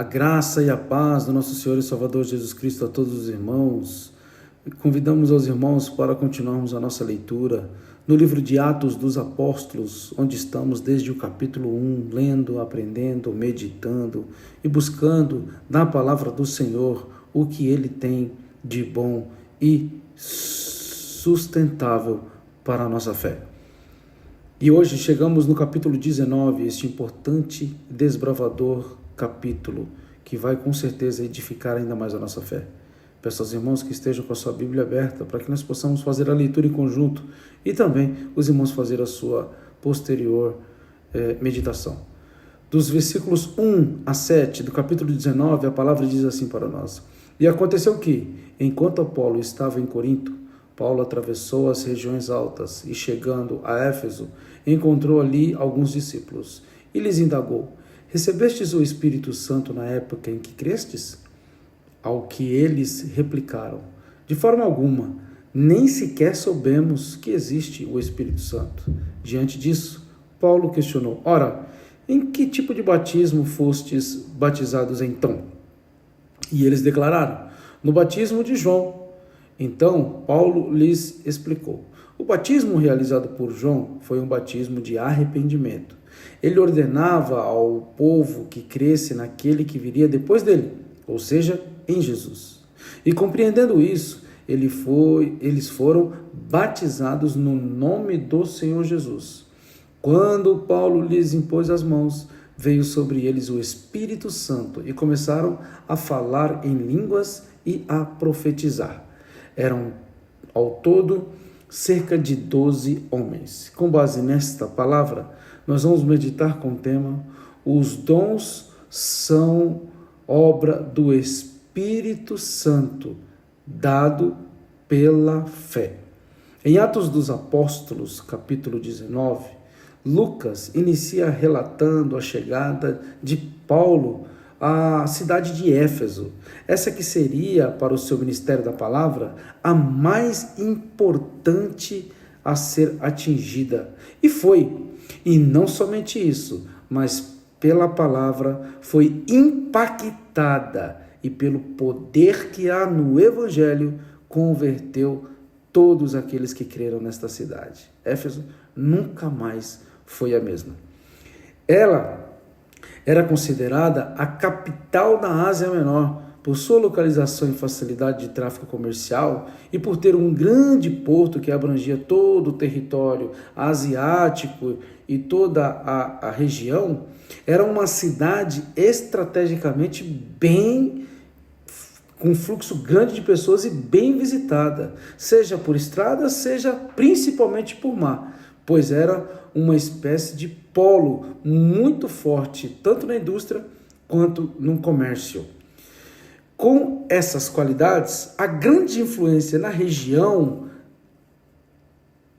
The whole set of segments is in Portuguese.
A graça e a paz do nosso Senhor e Salvador Jesus Cristo a todos os irmãos. Convidamos aos irmãos para continuarmos a nossa leitura no livro de Atos dos Apóstolos, onde estamos desde o capítulo 1, lendo, aprendendo, meditando e buscando na palavra do Senhor o que Ele tem de bom e sustentável para a nossa fé. E hoje chegamos no capítulo 19, este importante desbravador capítulo que vai com certeza edificar ainda mais a nossa fé. Peço aos irmãos que estejam com a sua Bíblia aberta para que nós possamos fazer a leitura em conjunto e também os irmãos fazer a sua posterior meditação. Dos versículos 1 a 7 do capítulo 19, a palavra diz assim para nós: E aconteceu que, enquanto Apolo estava em Corinto, Paulo atravessou as regiões altas e, chegando a Éfeso, encontrou ali alguns discípulos e lhes indagou: Recebestes o Espírito Santo na época em que crestes? Ao que eles replicaram: De forma alguma, nem sequer soubemos que existe o Espírito Santo. Diante disso, Paulo questionou: Ora, em que tipo de batismo fostes batizados então? E eles declararam: No batismo de João. Então, Paulo lhes explicou: O batismo realizado por João foi um batismo de arrependimento. Ele ordenava ao povo que cresce naquele que viria depois dele, ou seja, em Jesus. E compreendendo isso, eles foram batizados no nome do Senhor Jesus. Quando Paulo lhes impôs as mãos, veio sobre eles o Espírito Santo e começaram a falar em línguas e a profetizar. Eram ao todo cerca de 12 homens. Com base nesta palavra, nós vamos meditar com o tema: os dons são obra do Espírito Santo, dado pela fé. Em Atos dos Apóstolos, capítulo 19, Lucas inicia relatando a chegada de Paulo à cidade de Éfeso. Essa que seria, para o seu ministério da palavra, a mais importante a ser atingida. E foi. E não somente isso, mas pela palavra foi impactada e pelo poder que há no Evangelho converteu todos aqueles que creram nesta cidade. Éfeso nunca mais foi a mesma. Ela era considerada a capital da Ásia Menor, por sua localização e facilidade de tráfego comercial e por ter um grande porto que abrangia todo o território asiático e toda a região. Era uma cidade estrategicamente com fluxo grande de pessoas e bem visitada, seja por estrada, seja principalmente por mar, pois era uma espécie de polo muito forte, tanto na indústria quanto no comércio. Com essas qualidades, a grande influência na região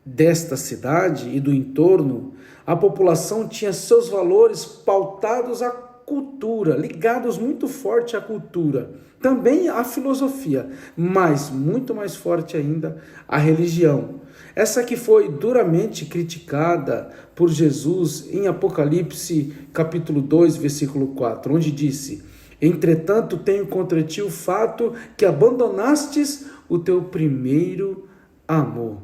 desta cidade e do entorno, a população tinha seus valores pautados à cultura, ligados muito forte à cultura, também à filosofia, mas muito mais forte ainda à religião. Essa que foi duramente criticada por Jesus em Apocalipse capítulo 2, versículo 4, onde disse: Entretanto, tenho contra ti o fato que abandonastes o teu primeiro amor.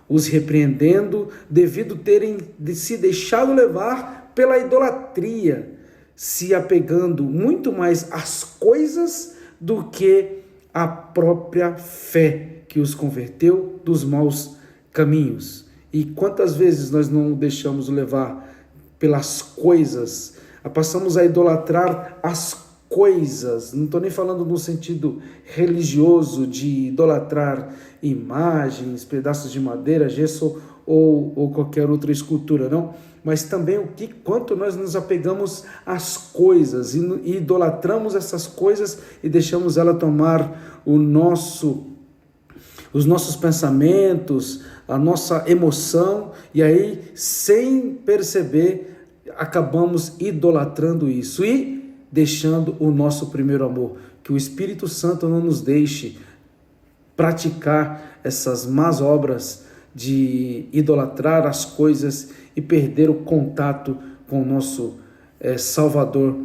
Os repreendendo devido terem se deixado levar pela idolatria, se apegando muito mais às coisas do que à própria fé que os converteu dos maus caminhos. E quantas vezes nós não deixamos levar pelas coisas, passamos a idolatrar as coisas, não estou nem falando no sentido religioso de idolatrar imagens, pedaços de madeira, gesso ou qualquer outra escultura, não, mas também quanto nós nos apegamos às coisas e idolatramos essas coisas e deixamos ela tomar os nossos pensamentos, a nossa emoção, e aí, sem perceber, acabamos idolatrando isso e deixando o nosso primeiro amor. Que o Espírito Santo não nos deixe praticar essas más obras de idolatrar as coisas e perder o contato com o nosso Salvador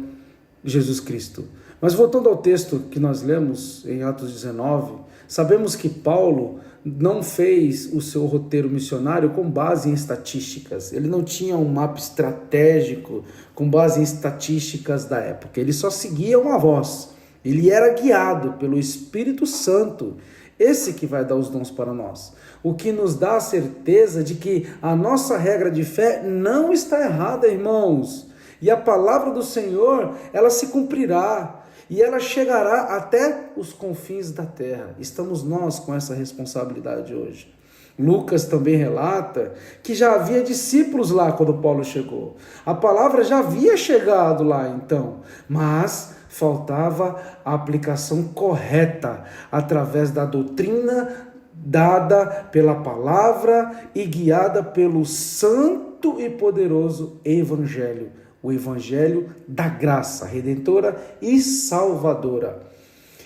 Jesus Cristo. Mas voltando ao texto que nós lemos em Atos 19, sabemos que Paulo não fez o seu roteiro missionário com base em estatísticas. Ele não tinha um mapa estratégico com base em estatísticas da época. Ele só seguia uma voz. Ele era guiado pelo Espírito Santo. Esse que vai dar os dons para nós. O que nos dá a certeza de que a nossa regra de fé não está errada, irmãos. E a palavra do Senhor, ela se cumprirá. E ela chegará até os confins da terra. Estamos nós com essa responsabilidade hoje. Lucas também relata que já havia discípulos lá quando Paulo chegou. A palavra já havia chegado lá então, mas faltava a aplicação correta através da doutrina dada pela palavra e guiada pelo santo e poderoso Evangelho. O Evangelho da graça redentora e salvadora.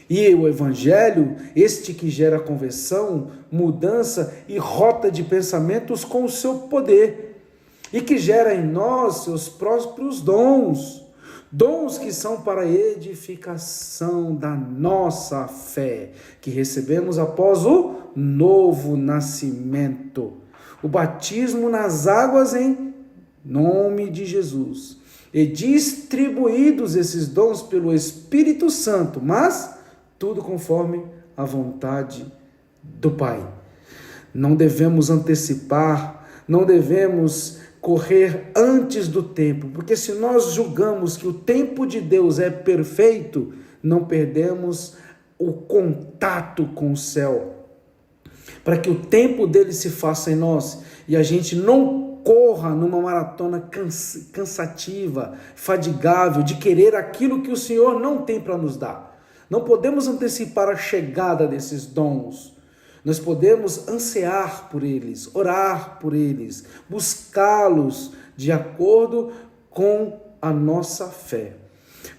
E o Evangelho, este que gera conversão, mudança e rota de pensamentos com o seu poder. E que gera em nós seus próprios dons. Dons que são para a edificação da nossa fé, que recebemos após o novo nascimento. O batismo nas águas em nome de Jesus. E distribuídos esses dons pelo Espírito Santo, mas tudo conforme a vontade do Pai. Não devemos antecipar, não devemos correr antes do tempo, porque se nós julgamos que o tempo de Deus é perfeito, não perdemos o contato com o céu. Para que o tempo dele se faça em nós e a gente não corra numa maratona cansativa, fadigável, de querer aquilo que o Senhor não tem para nos dar. Não podemos antecipar a chegada desses dons. Nós podemos ansiar por eles, orar por eles, buscá-los de acordo com a nossa fé.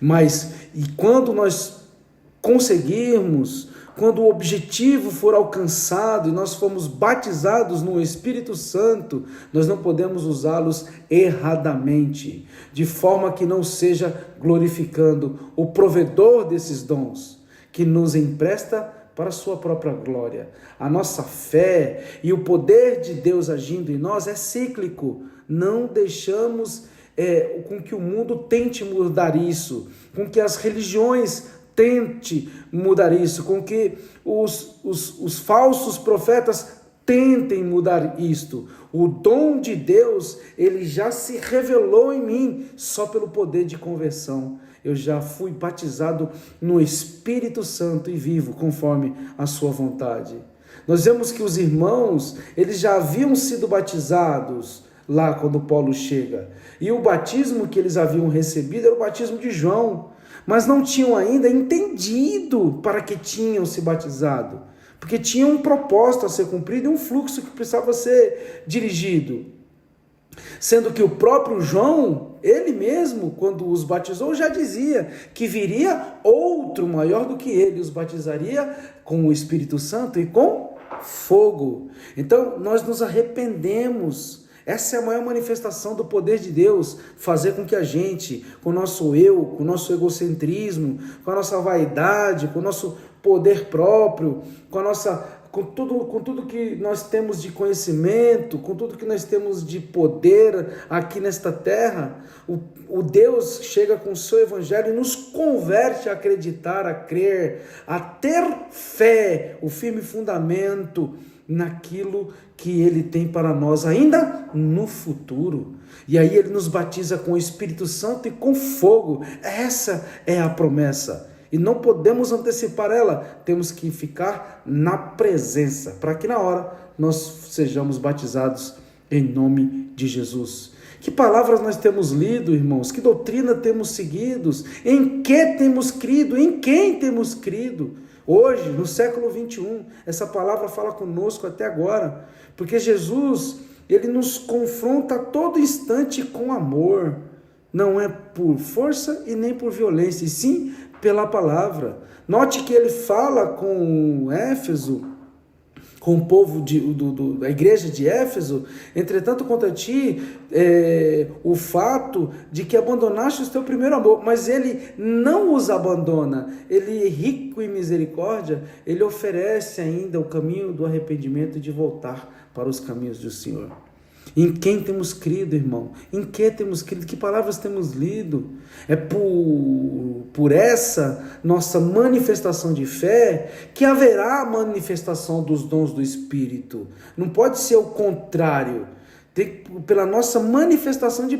Mas, e quando nós conseguirmos, quando o objetivo for alcançado e nós formos batizados no Espírito Santo, nós não podemos usá-los erradamente, de forma que não seja glorificando o provedor desses dons, que nos empresta para a sua própria glória. A nossa fé e o poder de Deus agindo em nós é cíclico. Não deixamos com que o mundo tente mudar isso, com que as religiões tente mudar isso, com que os falsos profetas tentem mudar isto. O dom de Deus, ele já se revelou em mim só pelo poder de conversão. Eu já fui batizado no Espírito Santo e vivo conforme a sua vontade. Nós vemos que os irmãos, eles já haviam sido batizados lá quando Paulo chega. E o batismo que eles haviam recebido era o batismo de João. Mas não tinham ainda entendido para que tinham se batizado, porque tinha um propósito a ser cumprido e um fluxo que precisava ser dirigido. Sendo que o próprio João, ele mesmo, quando os batizou, já dizia que viria outro maior do que ele, os batizaria com o Espírito Santo e com fogo. Então, nós nos arrependemos. Essa é a maior manifestação do poder de Deus, fazer com que a gente, com o nosso eu, com o nosso egocentrismo, com a nossa vaidade, com o nosso poder próprio, com tudo que nós temos de conhecimento, com tudo que nós temos de poder aqui nesta terra, o Deus chega com o seu evangelho e nos converte a acreditar, a crer, a ter fé, o firme fundamento naquilo que ele tem para nós ainda no futuro. E aí ele nos batiza com o Espírito Santo e com fogo. Essa é a promessa. E não podemos antecipar ela. Temos que ficar na presença, para que na hora nós sejamos batizados em nome de Jesus. Que palavras nós temos lido, irmãos? Que doutrina temos seguido? Em que temos crido? Em quem temos crido? Hoje, no século 21, essa palavra fala conosco até agora, porque Jesus, ele nos confronta a todo instante com amor, não é por força e nem por violência, e sim pela palavra. Note que ele fala com Éfeso, com o povo da igreja de Éfeso, entretanto contra ti o fato de que abandonaste o teu primeiro amor, mas ele não os abandona, ele é rico em misericórdia, ele oferece ainda o caminho do arrependimento e de voltar para os caminhos do Senhor. Em quem temos crido, irmão? Em que temos crido? Que palavras temos lido? É por essa nossa manifestação de fé que haverá a manifestação dos dons do Espírito. Não pode ser o contrário. Pela nossa manifestação de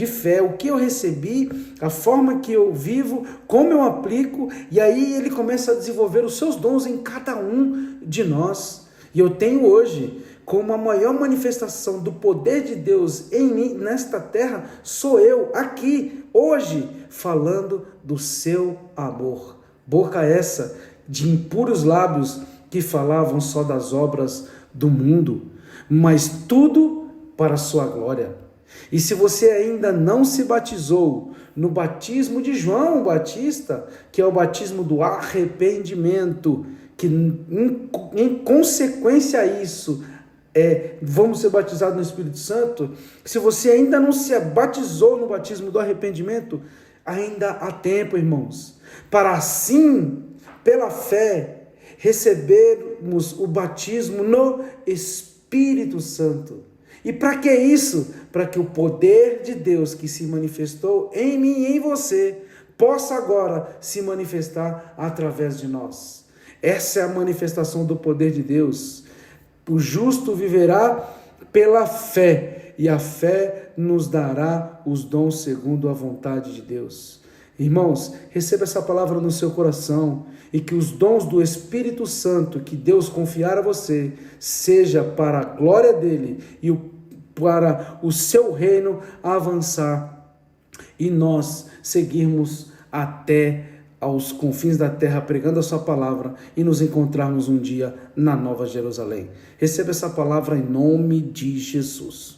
fé, o que eu recebi, a forma que eu vivo, como eu aplico, e aí ele começa a desenvolver os seus dons em cada um de nós. E eu tenho hoje, como a maior manifestação do poder de Deus em mim, nesta terra, sou eu, aqui, hoje, falando do seu amor. Boca essa de impuros lábios que falavam só das obras do mundo, mas tudo para a sua glória. E se você ainda não se batizou no batismo de João Batista, que é o batismo do arrependimento, que em consequência a isso, vamos ser batizados no Espírito Santo. Se você ainda não se batizou no batismo do arrependimento, ainda há tempo, irmãos, para assim, pela fé, recebermos o batismo no Espírito Santo. E para que isso? Para que o poder de Deus que se manifestou em mim e em você possa agora se manifestar através de nós. Essa é a manifestação do poder de Deus. O justo viverá pela fé, e a fé nos dará os dons segundo a vontade de Deus. Irmãos, receba essa palavra no seu coração, e que os dons do Espírito Santo que Deus confiar a você, seja para a glória dele e para o seu reino avançar, e nós seguirmos até aos confins da terra, pregando a sua palavra, e nos encontrarmos um dia na Nova Jerusalém. Receba essa palavra em nome de Jesus.